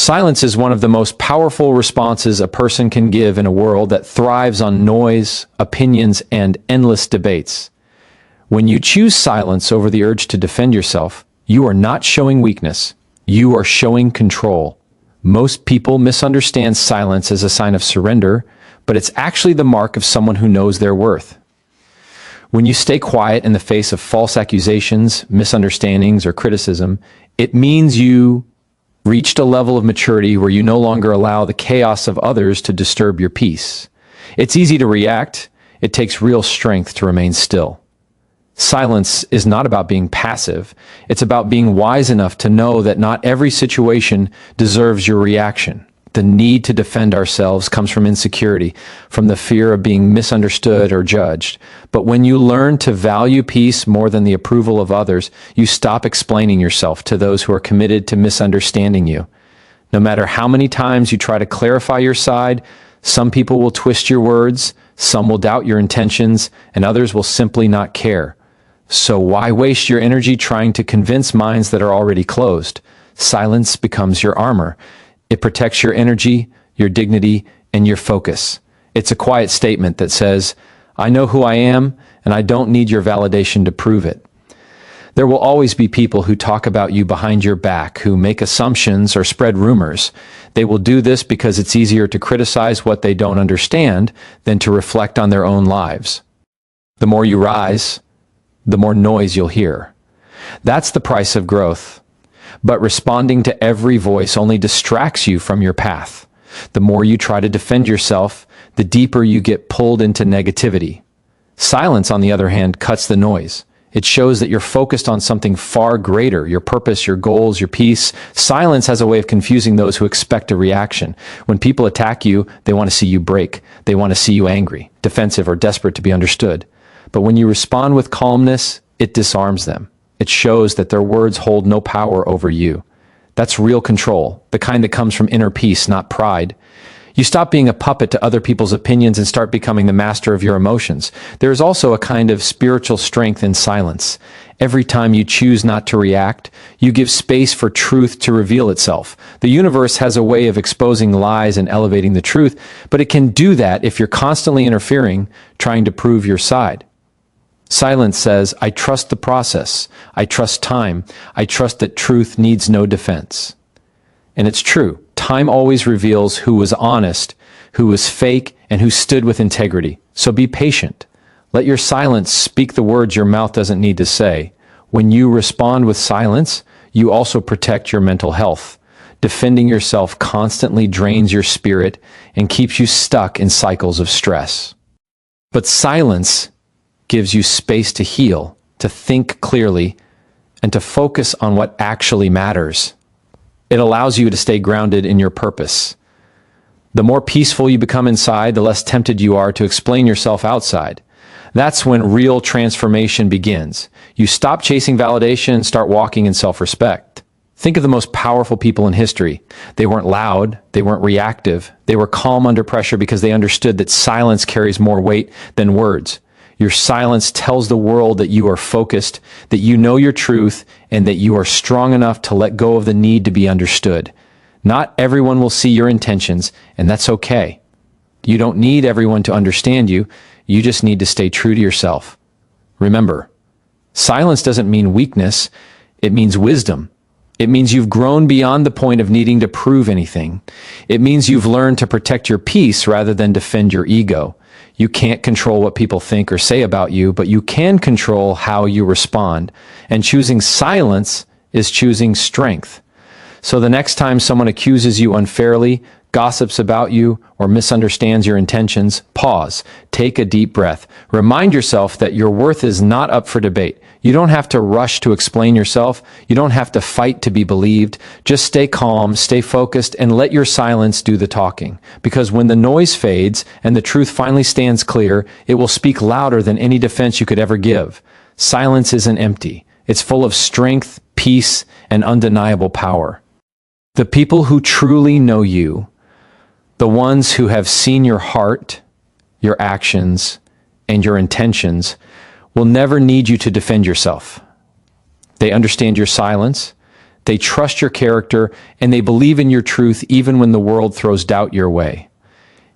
Silence is one of the most powerful responses a person can give in a world that thrives on noise, opinions, and endless debates. When you choose silence over the urge to defend yourself, you are not showing weakness. You are showing control. Most people misunderstand silence as a sign of surrender, but it's actually the mark of someone who knows their worth. When you stay quiet in the face of false accusations, misunderstandings, or criticism, it means you reached a level of maturity where you no longer allow the chaos of others to disturb your peace. It's easy to react. It takes real strength to remain still. Silence is not about being passive. It's about being wise enough to know that not every situation deserves your reaction. The need to defend ourselves comes from insecurity, from the fear of being misunderstood or judged. But when you learn to value peace more than the approval of others, you stop explaining yourself to those who are committed to misunderstanding you. No matter how many times you try to clarify your side, some people will twist your words, some will doubt your intentions, and others will simply not care. So why waste your energy trying to convince minds that are already closed? Silence becomes your armor. It protects your energy, your dignity, and your focus. It's a quiet statement that says, I know who I am, and I don't need your validation to prove it. There will always be people who talk about you behind your back, who make assumptions or spread rumors. They will do this because it's easier to criticize what they don't understand than to reflect on their own lives. The more you rise, the more noise you'll hear. That's the price of growth. But responding to every voice only distracts you from your path. The more you try to defend yourself, the deeper you get pulled into negativity. Silence, on the other hand, cuts the noise. It shows that you're focused on something far greater, your purpose, your goals, your peace. Silence has a way of confusing those who expect a reaction. When people attack you, they want to see you break. They want to see you angry, defensive, or desperate to be understood. But when you respond with calmness, it disarms them. It shows that their words hold no power over you. That's real control, the kind that comes from inner peace, not pride. You stop being a puppet to other people's opinions and start becoming the master of your emotions. There is also a kind of spiritual strength in silence. Every time you choose not to react, you give space for truth to reveal itself. The universe has a way of exposing lies and elevating the truth, but it can do that if you're constantly interfering, trying to prove your side. Silence says, I trust the process. I trust time. I trust that truth needs no defense. And it's true. Time always reveals who was honest, who was fake, and who stood with integrity. So be patient. Let your silence speak the words your mouth doesn't need to say. When you respond with silence, you also protect your mental health. Defending yourself constantly drains your spirit and keeps you stuck in cycles of stress. But silence gives you space to heal, to think clearly, and to focus on what actually matters. It allows you to stay grounded in your purpose. The more peaceful you become inside, the less tempted you are to explain yourself outside. That's when real transformation begins. You stop chasing validation and start walking in self-respect. Think of the most powerful people in history. They weren't loud, they weren't reactive, they were calm under pressure because they understood that silence carries more weight than words. Your silence tells the world that you are focused, that you know your truth, and that you are strong enough to let go of the need to be understood. Not everyone will see your intentions, and that's okay. You don't need everyone to understand you. You just need to stay true to yourself. Remember, silence doesn't mean weakness. It means wisdom. It means you've grown beyond the point of needing to prove anything. It means you've learned to protect your peace rather than defend your ego. You can't control what people think or say about you, but you can control how you respond. And choosing silence is choosing strength. So the next time someone accuses you unfairly, gossips about you, or misunderstands your intentions, pause, take a deep breath. Remind yourself that your worth is not up for debate. You don't have to rush to explain yourself. You don't have to fight to be believed. Just stay calm, stay focused, and let your silence do the talking. Because when the noise fades and the truth finally stands clear, it will speak louder than any defense you could ever give. Silence isn't empty. It's full of strength, peace, and undeniable power. The people who truly know you, the ones who have seen your heart, your actions, and your intentions, will never need you to defend yourself. They understand your silence, They trust your character, and they believe in your truth even when the world throws doubt your way.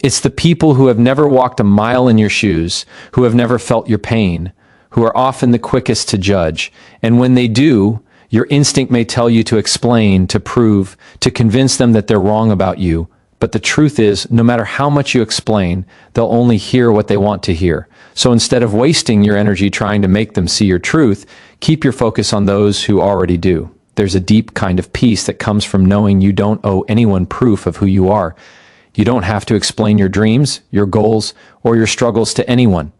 It's the people who have never walked a mile in your shoes, who have never felt your pain, who are often the quickest to judge. And when they do, your instinct may tell you to explain, to prove, to convince them that they're wrong about you. But the truth is, no matter how much you explain, they'll only hear what they want to hear. So instead of wasting your energy trying to make them see your truth, keep your focus on those who already do. There's a deep kind of peace that comes from knowing you don't owe anyone proof of who you are. You don't have to explain your dreams, your goals, or your struggles to anyone.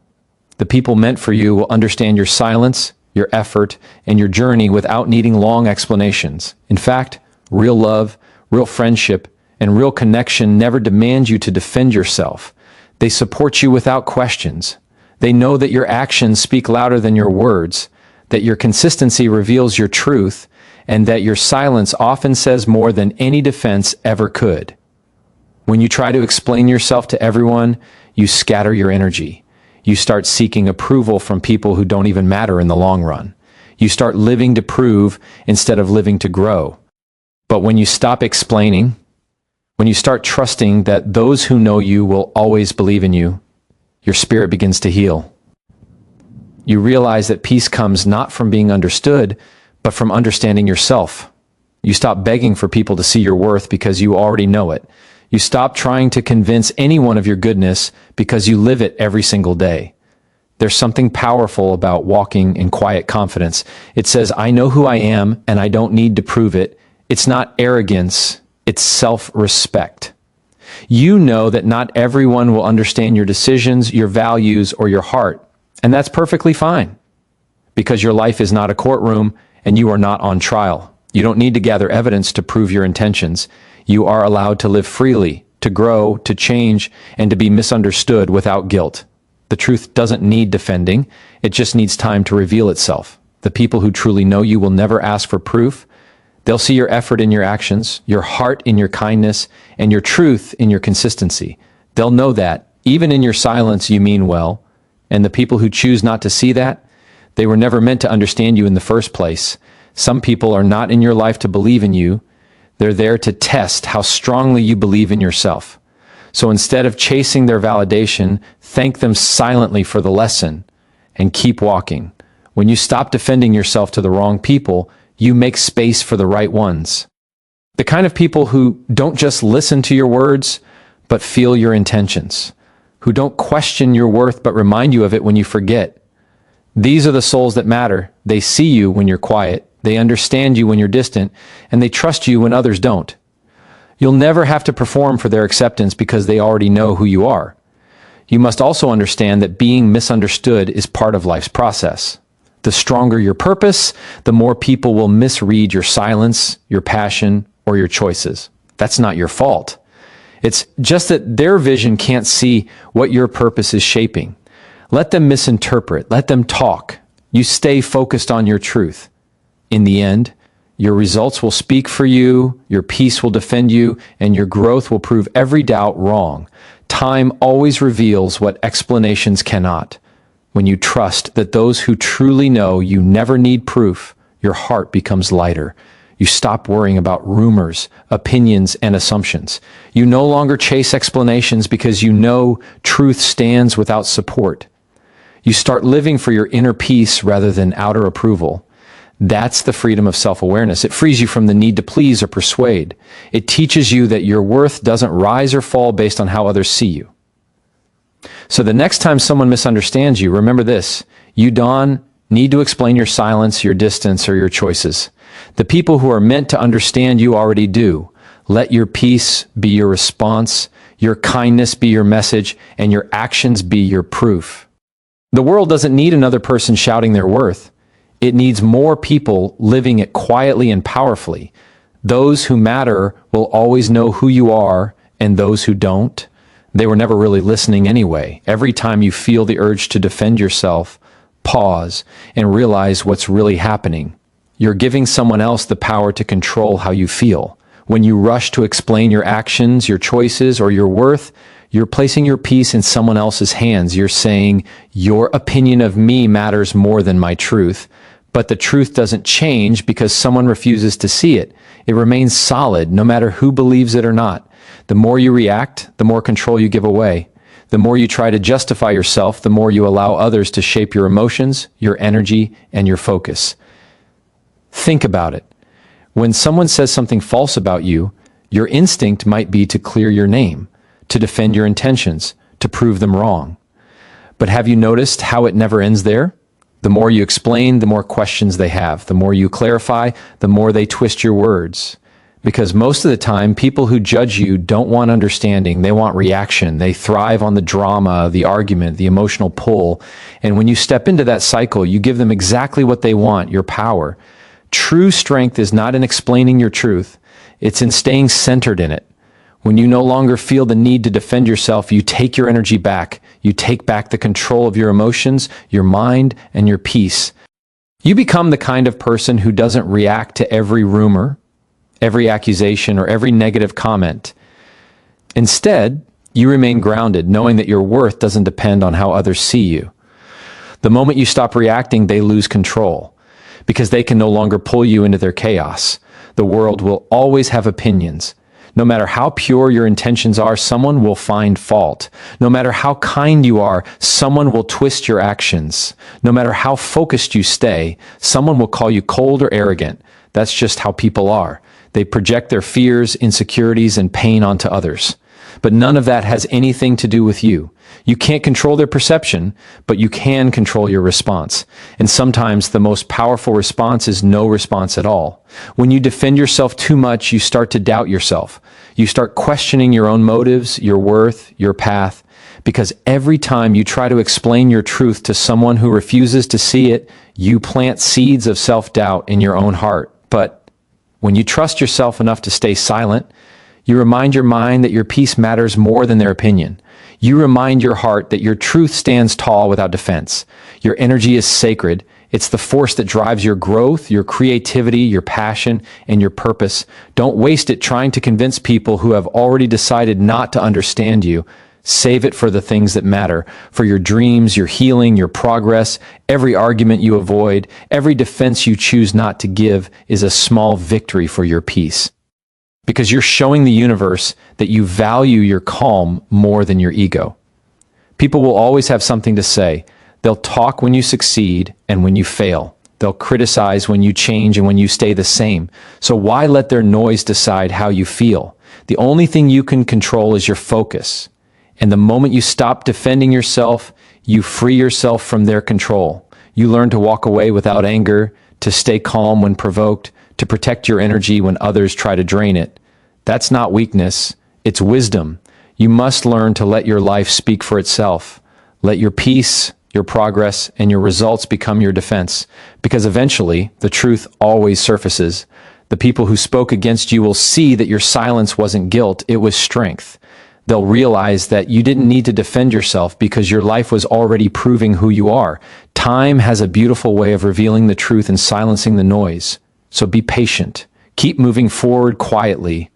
The people meant for you will understand your silence, your effort, and your journey without needing long explanations. In fact, real love, real friendship, and real connection never demand you to defend yourself. They support you without questions. They know that your actions speak louder than your words, that your consistency reveals your truth, and that your silence often says more than any defense ever could. When you try to explain yourself to everyone, you scatter your energy. You start seeking approval from people who don't even matter in the long run. You start living to prove instead of living to grow. But when you stop explaining, when you start trusting that those who know you will always believe in you, your spirit begins to heal. You realize that peace comes not from being understood, but from understanding yourself. You stop begging for people to see your worth because you already know it. You stop trying to convince anyone of your goodness because you live it every single day. There's something powerful about walking in quiet confidence. It says, I know who I am and I don't need to prove it. It's not arrogance, it's self-respect. You know that not everyone will understand your decisions, your values, or your heart, and that's perfectly fine because your life is not a courtroom and you are not on trial. You don't need to gather evidence to prove your intentions. You are allowed to live freely, to grow, to change, and to be misunderstood without guilt. The truth doesn't need defending. It just needs time to reveal itself. The people who truly know you will never ask for proof. They'll see your effort in your actions, your heart in your kindness, and your truth in your consistency. They'll know that, even in your silence, you mean well. And the people who choose not to see that, they were never meant to understand you in the first place. Some people are not in your life to believe in you. They're there to test how strongly you believe in yourself. So instead of chasing their validation, thank them silently for the lesson and keep walking. When you stop defending yourself to the wrong people, you make space for the right ones. The kind of people who don't just listen to your words, but feel your intentions. Who don't question your worth, but remind you of it when you forget. These are the souls that matter. They see you when you're quiet. They understand you when you're distant, and they trust you when others don't. You'll never have to perform for their acceptance because they already know who you are. You must also understand that being misunderstood is part of life's process. The stronger your purpose, the more people will misread your silence, your passion, or your choices. That's not your fault. It's just that their vision can't see what your purpose is shaping. Let them misinterpret. Let them talk. You stay focused on your truth. In the end, your results will speak for you, your peace will defend you, and your growth will prove every doubt wrong. Time always reveals what explanations cannot. When you trust that those who truly know you never need proof, your heart becomes lighter. You stop worrying about rumors, opinions, and assumptions. You no longer chase explanations because you know truth stands without support. You start living for your inner peace rather than outer approval. That's the freedom of self-awareness. It frees you from the need to please or persuade. It teaches you that your worth doesn't rise or fall based on how others see you. So the next time someone misunderstands you, remember this: you don't need to explain your silence, your distance, or your choices. The people who are meant to understand you already do. Let your peace be your response, your kindness be your message, and your actions be your proof. The world doesn't need another person shouting their worth. It needs more people living it quietly and powerfully. Those who matter will always know who you are, and those who don't, they were never really listening anyway. Every time you feel the urge to defend yourself, pause and realize what's really happening. You're giving someone else the power to control how you feel. When you rush to explain your actions, your choices, or your worth, you're placing your peace in someone else's hands. You're saying, your opinion of me matters more than my truth. But the truth doesn't change because someone refuses to see it. It remains solid no matter who believes it or not. The more you react, the more control you give away. The more you try to justify yourself, the more you allow others to shape your emotions, your energy, and your focus. Think about it. When someone says something false about you, your instinct might be to clear your name, to defend your intentions, to prove them wrong. But have you noticed how it never ends there? The more you explain, the more questions they have. The more you clarify, the more they twist your words. Because most of the time, people who judge you don't want understanding. They want reaction. They thrive on the drama, the argument, the emotional pull. And when you step into that cycle, you give them exactly what they want, your power. True strength is not in explaining your truth. It's in staying centered in it. When you no longer feel the need to defend yourself, you take your energy back. You take back the control of your emotions, your mind, and your peace. You become the kind of person who doesn't react to every rumor, every accusation, or every negative comment. Instead, you remain grounded, knowing that your worth doesn't depend on how others see you. The moment you stop reacting, they lose control, because they can no longer pull you into their chaos. The world will always have opinions. No matter how pure your intentions are, someone will find fault. No matter how kind you are, someone will twist your actions. No matter how focused you stay, someone will call you cold or arrogant. That's just how people are. They project their fears, insecurities, and pain onto others. But none of that has anything to do with you. You can't control their perception, but you can control your response. And sometimes the most powerful response is no response at all. When you defend yourself too much, you start to doubt yourself. You start questioning your own motives, your worth, your path, because every time you try to explain your truth to someone who refuses to see it, you plant seeds of self-doubt in your own heart. But when you trust yourself enough to stay silent, you remind your mind that your peace matters more than their opinion. You remind your heart that your truth stands tall without defense. Your energy is sacred. It's the force that drives your growth, your creativity, your passion, and your purpose. Don't waste it trying to convince people who have already decided not to understand you. Save it for the things that matter, for your dreams, your healing, your progress. Every argument you avoid, every defense you choose not to give is a small victory for your peace. Because you're showing the universe that you value your calm more than your ego. People will always have something to say. They'll talk when you succeed and when you fail. They'll criticize when you change and when you stay the same. So why let their noise decide how you feel? The only thing you can control is your focus. And the moment you stop defending yourself, you free yourself from their control. You learn to walk away without anger, to stay calm when provoked, to protect your energy when others try to drain it. That's not weakness, it's wisdom. You must learn to let your life speak for itself. Let your peace, your progress, and your results become your defense. Because eventually, the truth always surfaces. The people who spoke against you will see that your silence wasn't guilt, it was strength. They'll realize that you didn't need to defend yourself because your life was already proving who you are. Time has a beautiful way of revealing the truth and silencing the noise. So be patient. Keep moving forward quietly.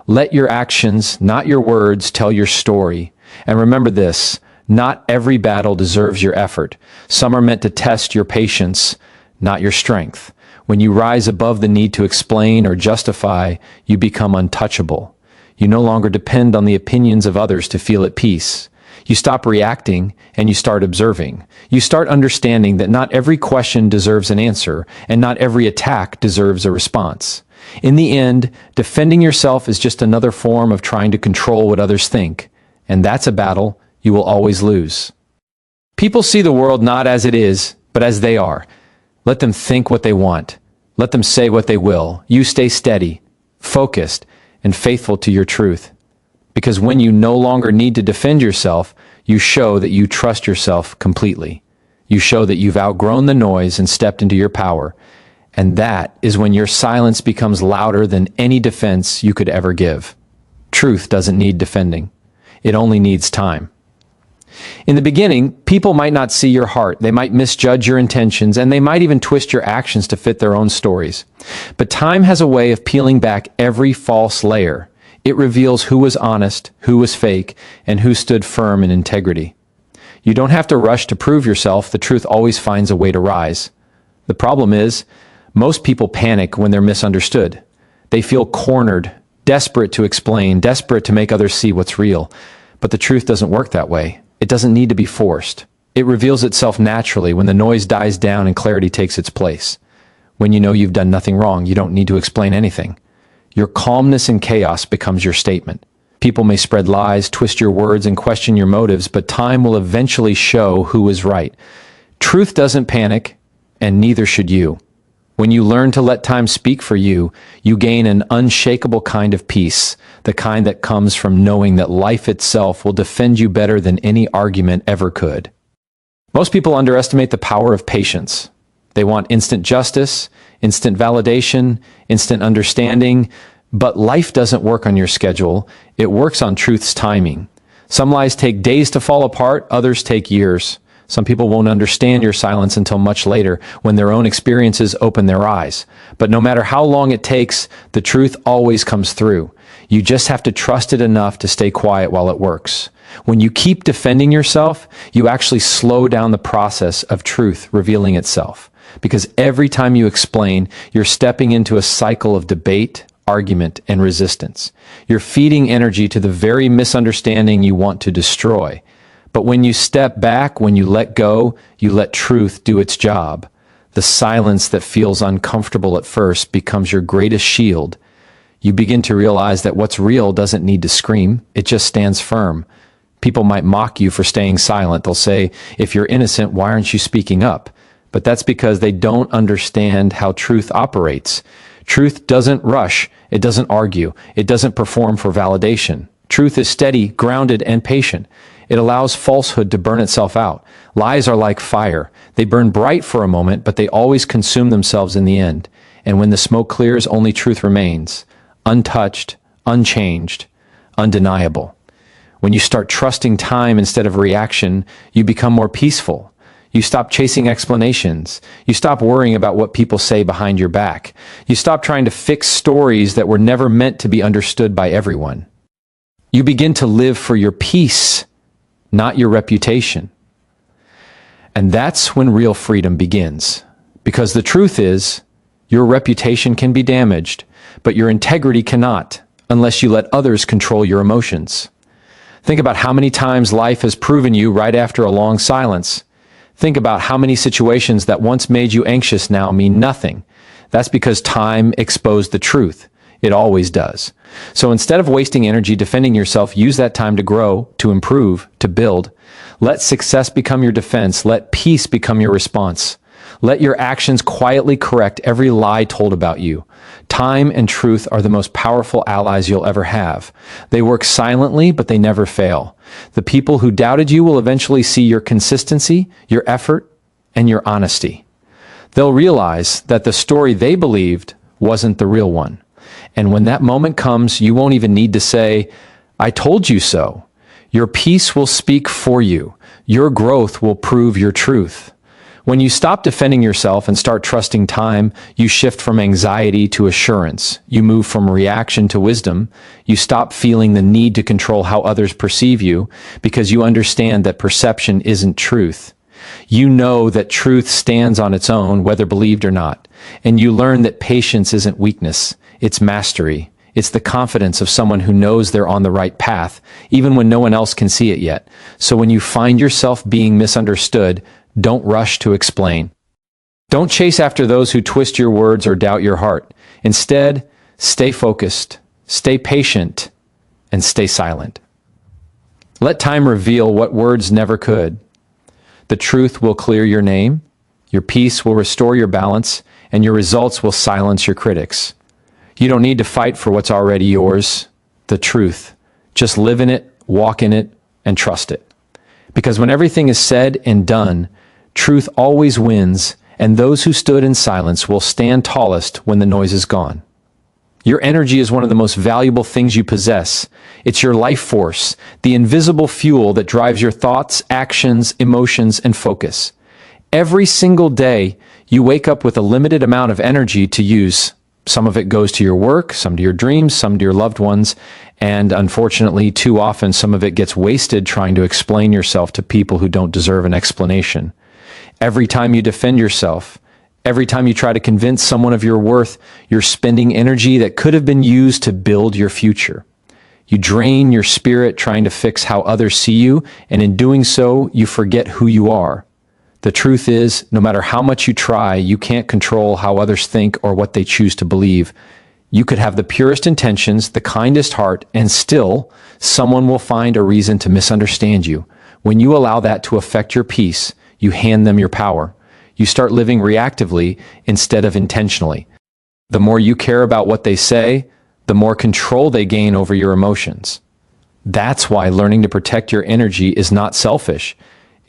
Let your actions, not your words, tell your story. And remember this, not every battle deserves your effort. Some are meant to test your patience, not your strength. When you rise above the need to explain or justify, you become untouchable. You no longer depend on the opinions of others to feel at peace. You stop reacting and you start observing. You start understanding that not every question deserves an answer and not every attack deserves a response. In the end, defending yourself is just another form of trying to control what others think, and that's a battle you will always lose. People see the world not as it is, but as they are. Let them think what they want. Let them say what they will. You stay steady, focused, and faithful to your truth. Because when you no longer need to defend yourself, you show that you trust yourself completely. You show that you've outgrown the noise and stepped into your power. And that is when your silence becomes louder than any defense you could ever give. Truth doesn't need defending. It only needs time. In the beginning, people might not see your heart. They might misjudge your intentions, and they might even twist your actions to fit their own stories. But time has a way of peeling back every false layer. It reveals who was honest, who was fake, and who stood firm in integrity. You don't have to rush to prove yourself. The truth always finds a way to rise. The problem is, most people panic when they're misunderstood. They feel cornered, desperate to explain, desperate to make others see what's real. But the truth doesn't work that way. It doesn't need to be forced. It reveals itself naturally when the noise dies down and clarity takes its place. When you know you've done nothing wrong, you don't need to explain anything. Your calmness in chaos becomes your statement. People may spread lies, twist your words, and question your motives, but time will eventually show who is right. Truth doesn't panic, and neither should you. When you learn to let time speak for you, you gain an unshakable kind of peace, the kind that comes from knowing that life itself will defend you better than any argument ever could. Most people underestimate the power of patience. They want instant justice, instant validation, instant understanding, but life doesn't work on your schedule. It works on truth's timing. Some lies take days to fall apart, others take years. Some people won't understand your silence until much later, when their own experiences open their eyes. But no matter how long it takes, the truth always comes through. You just have to trust it enough to stay quiet while it works. When you keep defending yourself, you actually slow down the process of truth revealing itself. Because every time you explain, you're stepping into a cycle of debate, argument, and resistance. You're feeding energy to the very misunderstanding you want to destroy. But when you step back, when you let go, you let truth do its job. The silence that feels uncomfortable at first becomes your greatest shield. You begin to realize that what's real doesn't need to scream, it just stands firm. People might mock you for staying silent. They'll say, if you're innocent, why aren't you speaking up? But that's because they don't understand how truth operates. Truth doesn't rush, it doesn't argue, it doesn't perform for validation. Truth is steady, grounded, and patient. It allows falsehood to burn itself out. Lies are like fire. They burn bright for a moment, but they always consume themselves in the end. And when the smoke clears, only truth remains. Untouched, unchanged, undeniable. When you start trusting time instead of reaction, you become more peaceful. You stop chasing explanations. You stop worrying about what people say behind your back. You stop trying to fix stories that were never meant to be understood by everyone. You begin to live for your peace, not your reputation. And that's when real freedom begins. Because the truth is, your reputation can be damaged, but your integrity cannot, unless you let others control your emotions. Think about how many times life has proven you right after a long silence. Think about how many situations that once made you anxious now mean nothing. That's because time exposed the truth. It always does. So instead of wasting energy defending yourself, use that time to grow, to improve, to build. Let success become your defense. Let peace become your response. Let your actions quietly correct every lie told about you. Time and truth are the most powerful allies you'll ever have. They work silently, but they never fail. The people who doubted you will eventually see your consistency, your effort, and your honesty. They'll realize that the story they believed wasn't the real one. And when that moment comes, you won't even need to say, "I told you so." Your peace will speak for you. Your growth will prove your truth. When you stop defending yourself and start trusting time, you shift from anxiety to assurance. You move from reaction to wisdom. You stop feeling the need to control how others perceive you because you understand that perception isn't truth. You know that truth stands on its own, whether believed or not. And you learn that patience isn't weakness, it's mastery. It's the confidence of someone who knows they're on the right path, even when no one else can see it yet. So when you find yourself being misunderstood, don't rush to explain. Don't chase after those who twist your words or doubt your heart. Instead, stay focused, stay patient, and stay silent. Let time reveal what words never could. The truth will clear your name, your peace will restore your balance, and your results will silence your critics. You don't need to fight for what's already yours, the truth. Just live in it, walk in it, and trust it. Because when everything is said and done, truth always wins, and those who stood in silence will stand tallest when the noise is gone. Your energy is one of the most valuable things you possess. It's your life force, the invisible fuel that drives your thoughts, actions, emotions, and focus. Every single day, you wake up with a limited amount of energy to use. Some of it goes to your work, some to your dreams, some to your loved ones, and unfortunately, too often, some of it gets wasted trying to explain yourself to people who don't deserve an explanation. Every time you defend yourself, Every time you try to convince someone of your worth, you're spending energy that could have been used to build your future. You drain your spirit trying to fix how others see you, and in doing so, you forget who you are. The truth is, no matter how much you try, you can't control how others think or what they choose to believe. You could have the purest intentions, the kindest heart, and still, someone will find a reason to misunderstand you. When you allow that to affect your peace, you hand them your power. You start living reactively instead of intentionally. The more you care about what they say, the more control they gain over your emotions. That's why learning to protect your energy is not selfish.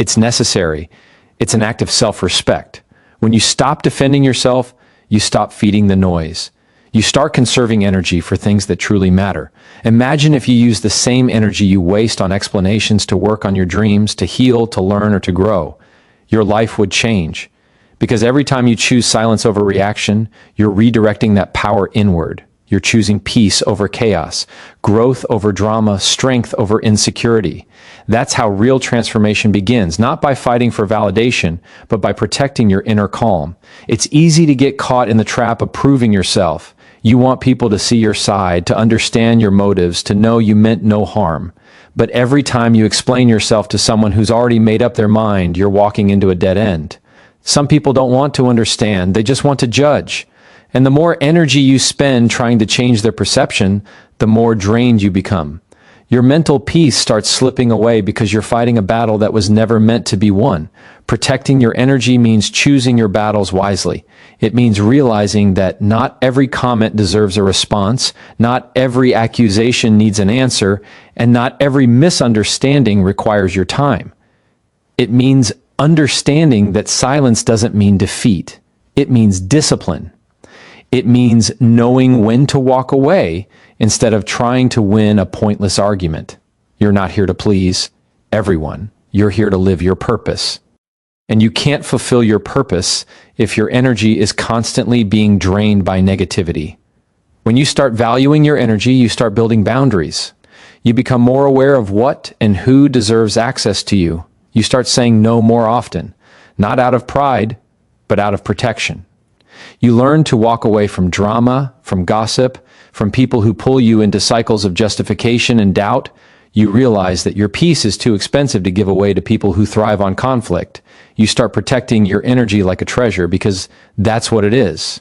It's necessary. It's an act of self-respect. When you stop defending yourself, you stop feeding the noise. You start conserving energy for things that truly matter. Imagine if you use the same energy you waste on explanations to work on your dreams, to heal, to learn, or to grow. Your life would change. Because every time you choose silence over reaction, you're redirecting that power inward. You're choosing peace over chaos, growth over drama, strength over insecurity. That's how real transformation begins, not by fighting for validation, but by protecting your inner calm. It's easy to get caught in the trap of proving yourself. You want people to see your side, to understand your motives, to know you meant no harm. But every time you explain yourself to someone who's already made up their mind, you're walking into a dead end. Some people don't want to understand, they just want to judge. And the more energy you spend trying to change their perception, the more drained you become. Your mental peace starts slipping away because you're fighting a battle that was never meant to be won. Protecting your energy means choosing your battles wisely. It means realizing that not every comment deserves a response, not every accusation needs an answer, and not every misunderstanding requires your time. It means understanding that silence doesn't mean defeat. It means discipline. It means knowing when to walk away instead of trying to win a pointless argument. You're not here to please everyone. You're here to live your purpose. And you can't fulfill your purpose if your energy is constantly being drained by negativity. When you start valuing your energy, you start building boundaries. You become more aware of what and who deserves access to you. You start saying no more often, not out of pride, but out of protection. You learn to walk away from drama, from gossip, from people who pull you into cycles of justification and doubt. You realize that your peace is too expensive to give away to people who thrive on conflict. You start protecting your energy like a treasure because that's what it is.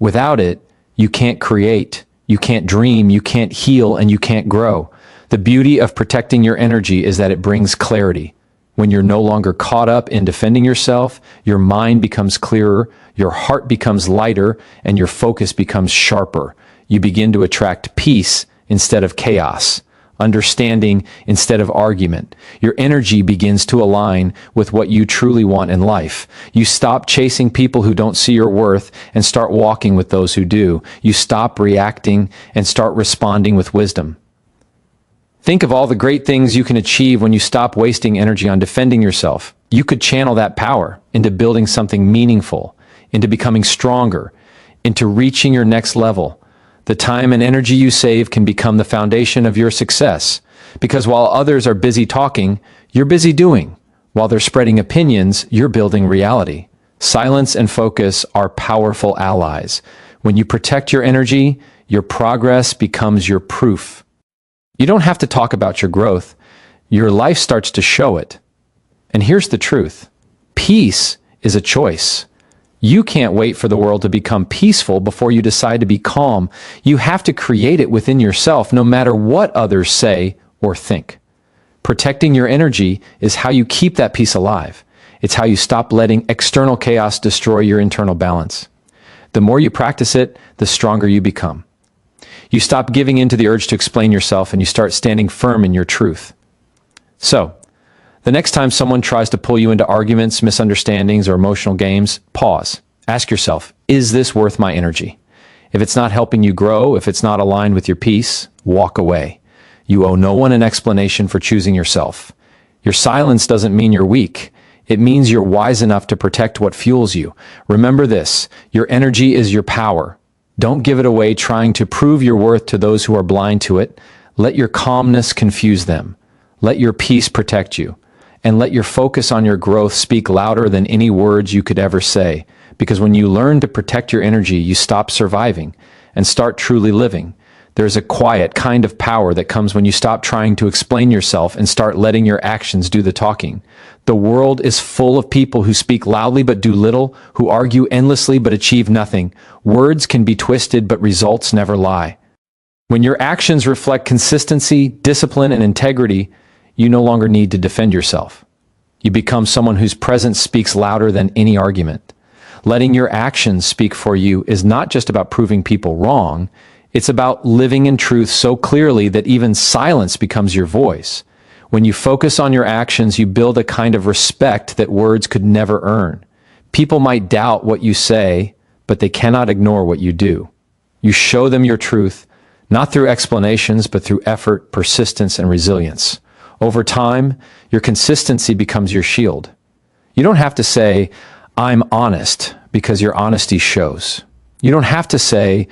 Without it, you can't create, you can't dream, you can't heal, and you can't grow. The beauty of protecting your energy is that it brings clarity. When you're no longer caught up in defending yourself, your mind becomes clearer, your heart becomes lighter, and your focus becomes sharper. You begin to attract peace instead of chaos, understanding instead of argument. Your energy begins to align with what you truly want in life. You stop chasing people who don't see your worth and start walking with those who do. You stop reacting and start responding with wisdom. Think of all the great things you can achieve when you stop wasting energy on defending yourself. You could channel that power into building something meaningful, into becoming stronger, into reaching your next level. The time and energy you save can become the foundation of your success. Because while others are busy talking, you're busy doing. While they're spreading opinions, you're building reality. Silence and focus are powerful allies. When you protect your energy, your progress becomes your proof. You don't have to talk about your growth. Your life starts to show it. And here's the truth. Peace is a choice. You can't wait for the world to become peaceful before you decide to be calm. You have to create it within yourself, no matter what others say or think. Protecting your energy is how you keep that peace alive. It's how you stop letting external chaos destroy your internal balance. The more you practice it, the stronger you become. You stop giving in to the urge to explain yourself and you start standing firm in your truth. So, the next time someone tries to pull you into arguments, misunderstandings, or emotional games, pause. Ask yourself, is this worth my energy? If it's not helping you grow, if it's not aligned with your peace, walk away. You owe no one an explanation for choosing yourself. Your silence doesn't mean you're weak. It means you're wise enough to protect what fuels you. Remember this, your energy is your power. Don't give it away trying to prove your worth to those who are blind to it. Let your calmness confuse them. Let your peace protect you. And let your focus on your growth speak louder than any words you could ever say. Because when you learn to protect your energy, you stop surviving and start truly living. There's a quiet kind of power that comes when you stop trying to explain yourself and start letting your actions do the talking. The world is full of people who speak loudly but do little, who argue endlessly but achieve nothing. Words can be twisted, but results never lie. When your actions reflect consistency, discipline, and integrity, you no longer need to defend yourself. You become someone whose presence speaks louder than any argument. Letting your actions speak for you is not just about proving people wrong. It's about living in truth so clearly that even silence becomes your voice. When you focus on your actions, you build a kind of respect that words could never earn. People might doubt what you say, but they cannot ignore what you do. You show them your truth, not through explanations, but through effort, persistence, and resilience. Over time, your consistency becomes your shield. You don't have to say, "I'm honest," because your honesty shows. You don't have to say,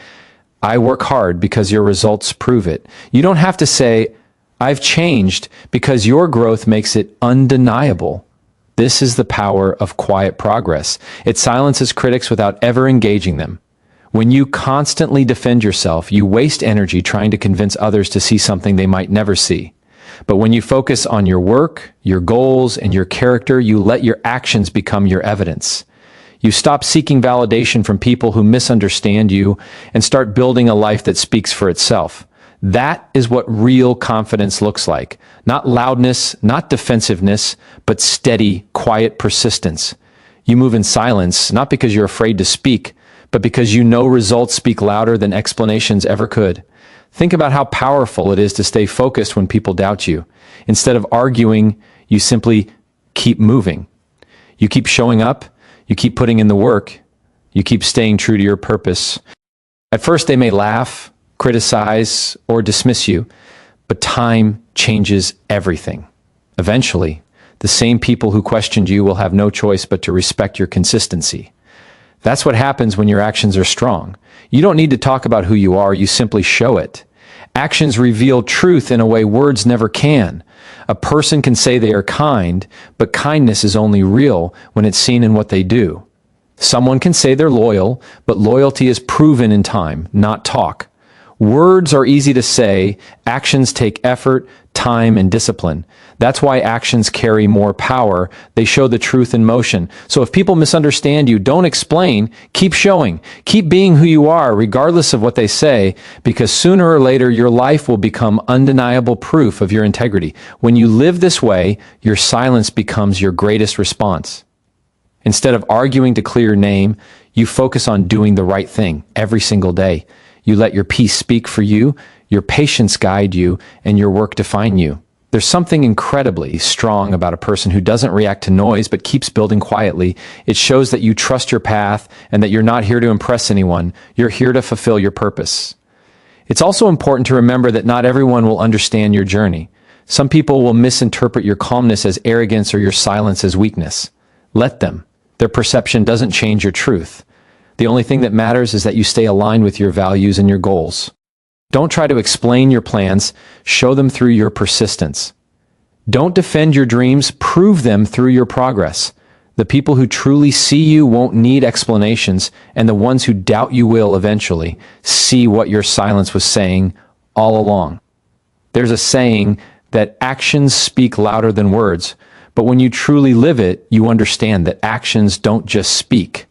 "I work hard," because your results prove it. You don't have to say, "I've changed," because your growth makes it undeniable. This is the power of quiet progress. It silences critics without ever engaging them. When you constantly defend yourself, you waste energy trying to convince others to see something they might never see. But when you focus on your work, your goals, and your character, you let your actions become your evidence. You stop seeking validation from people who misunderstand you and start building a life that speaks for itself. That is what real confidence looks like. Not loudness, not defensiveness, but steady, quiet persistence. You move in silence, not because you're afraid to speak, but because you know results speak louder than explanations ever could. Think about how powerful it is to stay focused when people doubt you. Instead of arguing, you simply keep moving. You keep showing up, you keep putting in the work, you keep staying true to your purpose. At first they may laugh, criticize, or dismiss you, but time changes everything. Eventually, the same people who questioned you will have no choice but to respect your consistency. That's what happens when your actions are strong. You don't need to talk about who you are, you simply show it. Actions reveal truth in a way words never can. A person can say they are kind, but kindness is only real when it's seen in what they do. Someone can say they're loyal, but loyalty is proven in time, not talk. Words are easy to say, actions take effort, time, and discipline. That's why actions carry more power. They show the truth in motion. So if people misunderstand you, don't explain, keep showing. Keep being who you are, regardless of what they say, because sooner or later your life will become undeniable proof of your integrity. When you live this way, your silence becomes your greatest response. Instead of arguing to clear your name, you focus on doing the right thing every single day. You let your peace speak for you, your patience guide you, and your work define you. There's something incredibly strong about a person who doesn't react to noise but keeps building quietly. It shows that you trust your path and that you're not here to impress anyone. You're here to fulfill your purpose. It's also important to remember that not everyone will understand your journey. Some people will misinterpret your calmness as arrogance or your silence as weakness. Let them. Their perception doesn't change your truth. The only thing that matters is that you stay aligned with your values and your goals. Don't try to explain your plans, show them through your persistence. Don't defend your dreams, prove them through your progress. The people who truly see you won't need explanations, and the ones who doubt you will eventually see what your silence was saying all along. There's a saying that actions speak louder than words, but when you truly live it, you understand that actions don't just speak.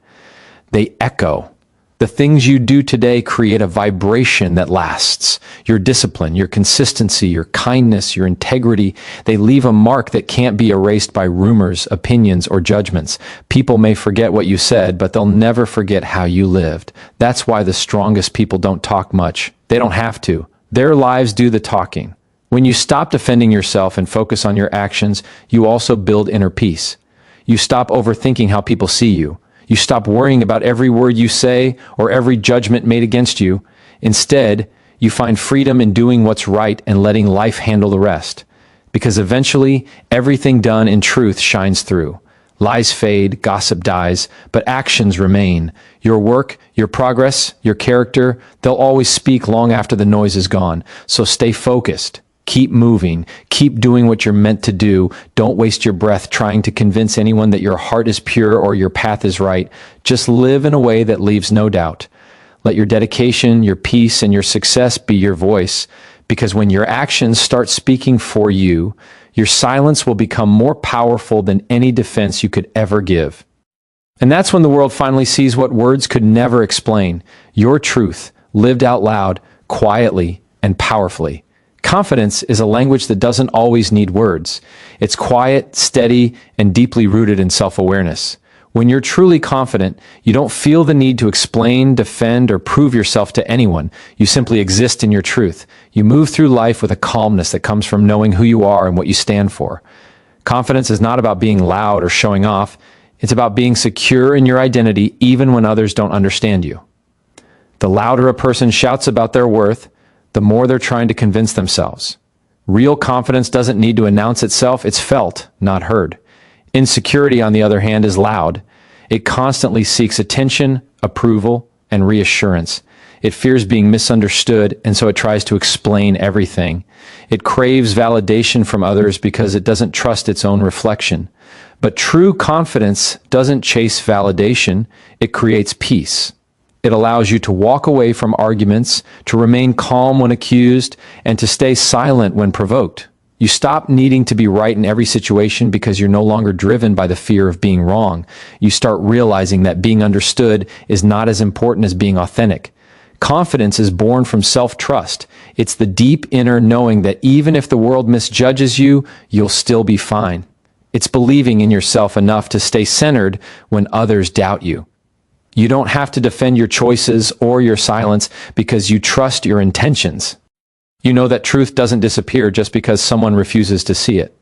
They echo. The things you do today create a vibration that lasts. Your discipline, your consistency, your kindness, your integrity, they leave a mark that can't be erased by rumors, opinions, or judgments. People may forget what you said, but they'll never forget how you lived. That's why the strongest people don't talk much. They don't have to. Their lives do the talking. When you stop defending yourself and focus on your actions, you also build inner peace. You stop overthinking how people see you. You stop worrying about every word you say or every judgment made against you. Instead, you find freedom in doing what's right and letting life handle the rest. Because eventually, everything done in truth shines through. Lies fade, gossip dies, but actions remain. Your work, your progress, your character, they'll always speak long after the noise is gone. So stay focused, Keep moving. Keep doing what you're meant to do. Don't waste your breath trying to convince anyone that your heart is pure or your path is right. Just live in a way that leaves no doubt. Let your dedication, your peace, and your success be your voice, because when your actions start speaking for you, your silence will become more powerful than any defense you could ever give. And that's when the world finally sees what words could never explain: your truth, lived out loud, quietly, and powerfully. Confidence is a language that doesn't always need words. It's quiet, steady, and deeply rooted in self-awareness. When you're truly confident, you don't feel the need to explain, defend, or prove yourself to anyone. You simply exist in your truth. You move through life with a calmness that comes from knowing who you are and what you stand for. Confidence is not about being loud or showing off. It's about being secure in your identity even when others don't understand you. The louder a person shouts about their worth, the more they're trying to convince themselves. Real confidence doesn't need to announce itself. It's felt, not heard. Insecurity, on the other hand, is loud. It constantly seeks attention, approval, and reassurance. It fears being misunderstood, and so it tries to explain everything. It craves validation from others because it doesn't trust its own reflection. But true confidence doesn't chase validation. It creates peace. It allows you to walk away from arguments, to remain calm when accused, and to stay silent when provoked. You stop needing to be right in every situation because you're no longer driven by the fear of being wrong. You start realizing that being understood is not as important as being authentic. Confidence is born from self-trust. It's the deep inner knowing that even if the world misjudges you, you'll still be fine. It's believing in yourself enough to stay centered when others doubt you. You don't have to defend your choices or your silence because you trust your intentions. You know that truth doesn't disappear just because someone refuses to see it.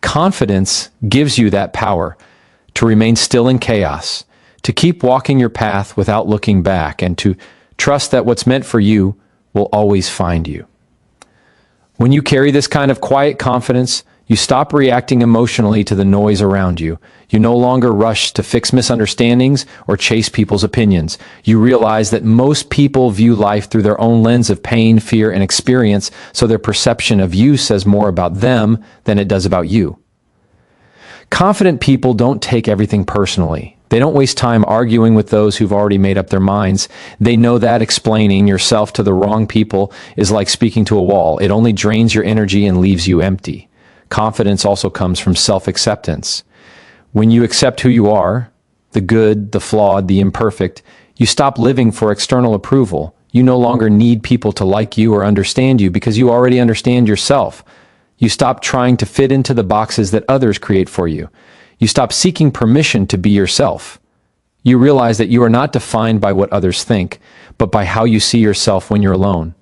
Confidence gives you that power to remain still in chaos, to keep walking your path without looking back, and to trust that what's meant for you will always find you. When you carry this kind of quiet confidence, you stop reacting emotionally to the noise around you. You no longer rush to fix misunderstandings or chase people's opinions. You realize that most people view life through their own lens of pain, fear, and experience, so their perception of you says more about them than it does about you. Confident people don't take everything personally. They don't waste time arguing with those who've already made up their minds. They know that explaining yourself to the wrong people is like speaking to a wall. It only drains your energy and leaves you empty. Confidence also comes from self-acceptance. When you accept who you are, the good, the flawed, the imperfect, you stop living for external approval. You no longer need people to like you or understand you because you already understand yourself. You stop trying to fit into the boxes that others create for you. You stop seeking permission to be yourself. You realize that you are not defined by what others think, but by how you see yourself when you're alone.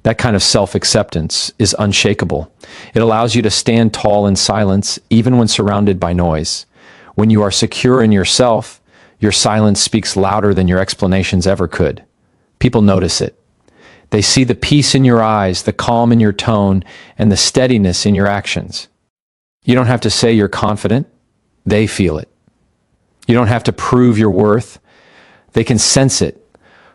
That kind of self-acceptance is unshakable. It allows you to stand tall in silence, even when surrounded by noise. When you are secure in yourself, your silence speaks louder than your explanations ever could. People notice it. They see the peace in your eyes, the calm in your tone, and the steadiness in your actions. You don't have to say you're confident. They feel it. You don't have to prove your worth. They can sense it.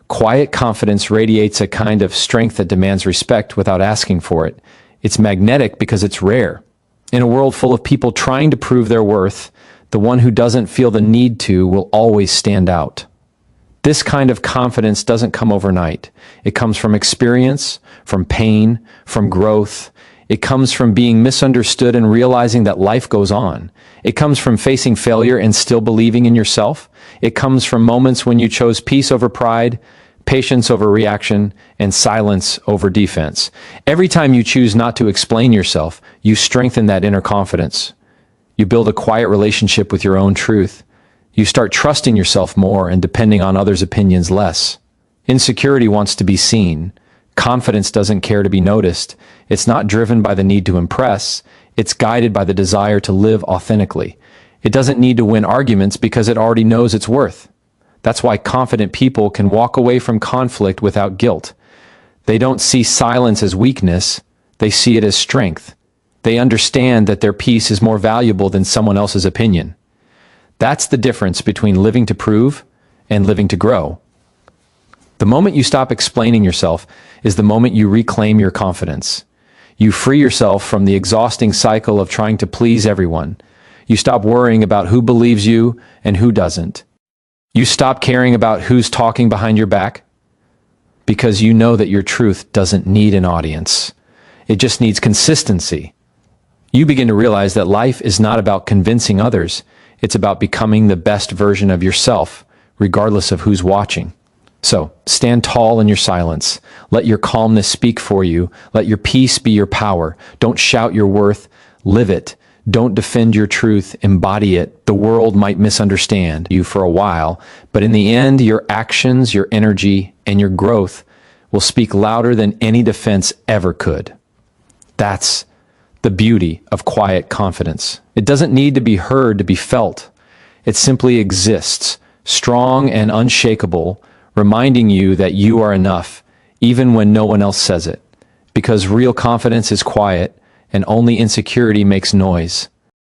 Quiet confidence radiates a kind of strength that demands respect without asking for it. It's magnetic because it's rare. In a world full of people trying to prove their worth, the one who doesn't feel the need to will always stand out. This kind of confidence doesn't come overnight. It comes from experience, from pain, from growth. It comes from being misunderstood and realizing that life goes on. It comes from facing failure and still believing in yourself. It comes from moments when you chose peace over pride, patience over reaction, and silence over defense. Every time you choose not to explain yourself, you strengthen that inner confidence. You build a quiet relationship with your own truth. You start trusting yourself more and depending on others' opinions less. Insecurity wants to be seen. Confidence doesn't care to be noticed. It's not driven by the need to impress. It's guided by the desire to live authentically. It doesn't need to win arguments because it already knows its worth. That's why confident people can walk away from conflict without guilt. They don't see silence as weakness. They see it as strength. They understand that their peace is more valuable than someone else's opinion. That's the difference between living to prove and living to grow. The moment you stop explaining yourself is the moment you reclaim your confidence. You free yourself from the exhausting cycle of trying to please everyone. You stop worrying about who believes you and who doesn't. You stop caring about who's talking behind your back because you know that your truth doesn't need an audience. It just needs consistency. You begin to realize that life is not about convincing others. It's about becoming the best version of yourself, regardless of who's watching. So, stand tall in your silence. Let your calmness speak for you. Let your peace be your power. Don't shout your worth. Live it. Don't defend your truth. Embody it. The world might misunderstand you for a while, but in the end, your actions, your energy, and your growth will speak louder than any defense ever could. That's the beauty of quiet confidence. It doesn't need to be heard to be felt. It simply exists, strong and unshakable, reminding you that you are enough, even when no one else says it. Because real confidence is quiet, and only insecurity makes noise.